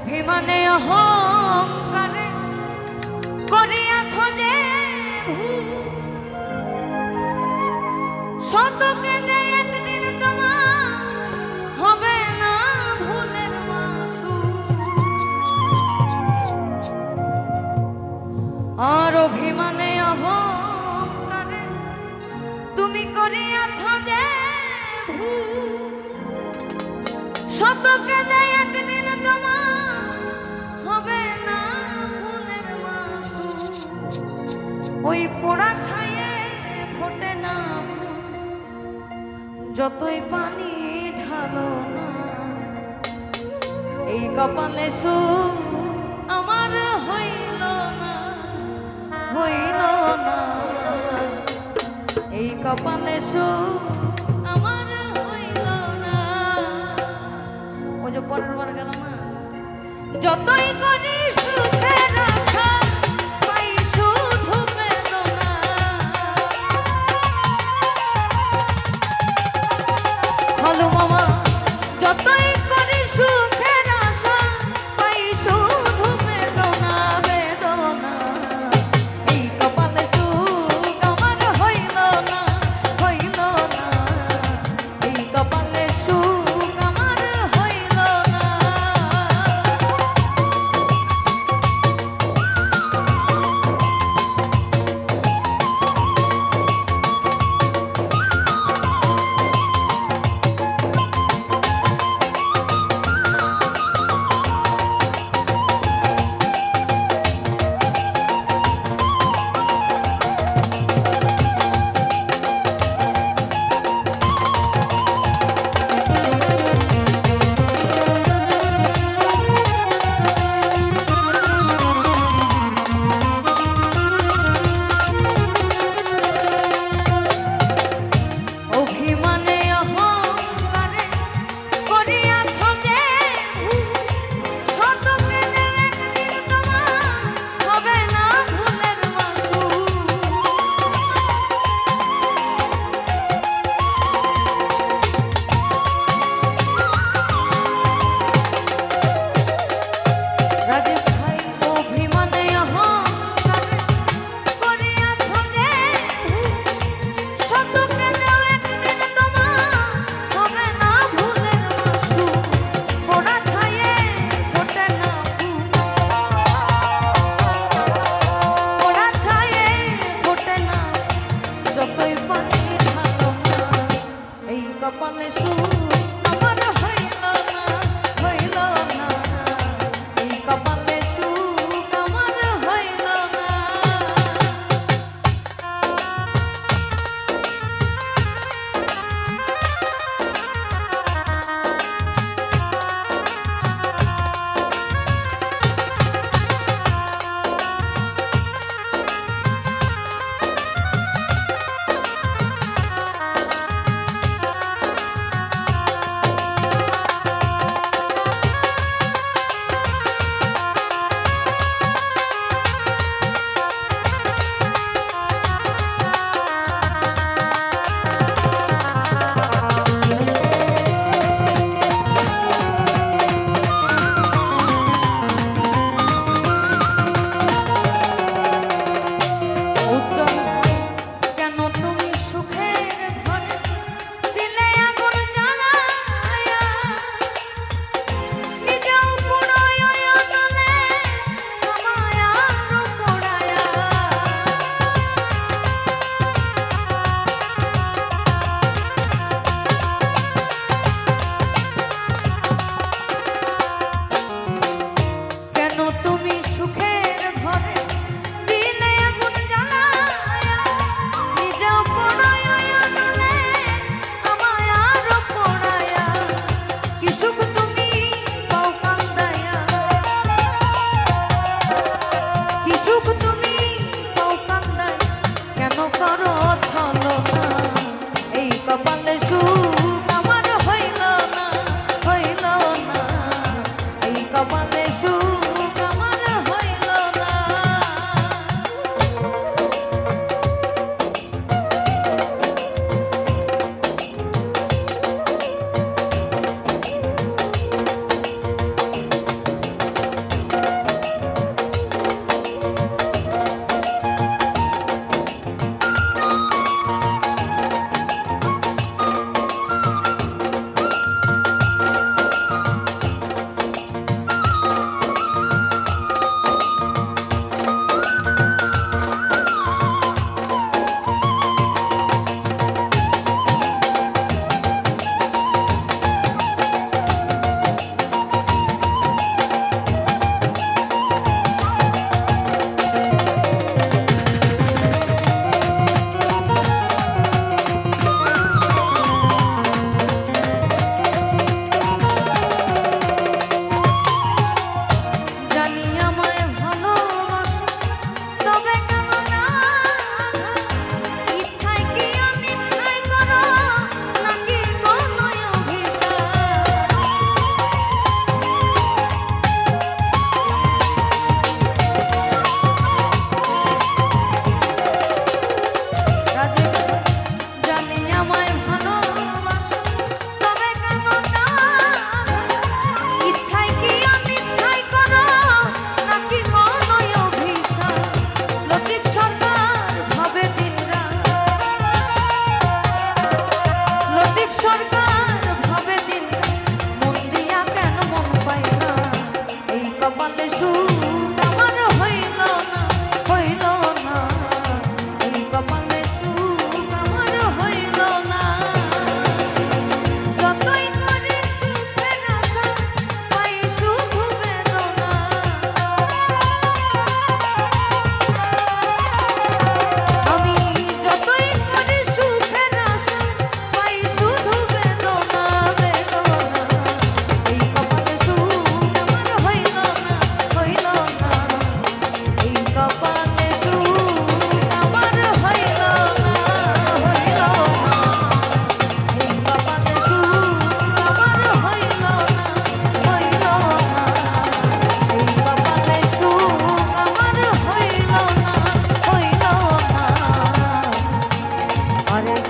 অভিমানে অহংকারে করিয়াছ যে শতকে যে একদিন তোমার হবে না ভুলের মাসু। আর অভিমানে অহংকারে তুমি করিয়াছ যে শতকে যে একদিন তোমার হবে না ভুলের মাসু। ওই পোড়া ছায়ে ফোটে না যতই পানি ঢালো না। এই কপালে সুখ আমার হইল না, হইল না। এই কপালে সুখ আমার হইল না। ওই যে পরের বার গেল না, যতই করি সুখের আশা পাই শুধু বেদনা। ভালো মামা, যতই করি সুখের আশা পাই শুধু বেদনা বেদনা। এই কপালে সুখ আমার হইল না, হইল না। এই কপালে সুখ আমার হইল না।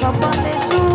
কপালে সুখ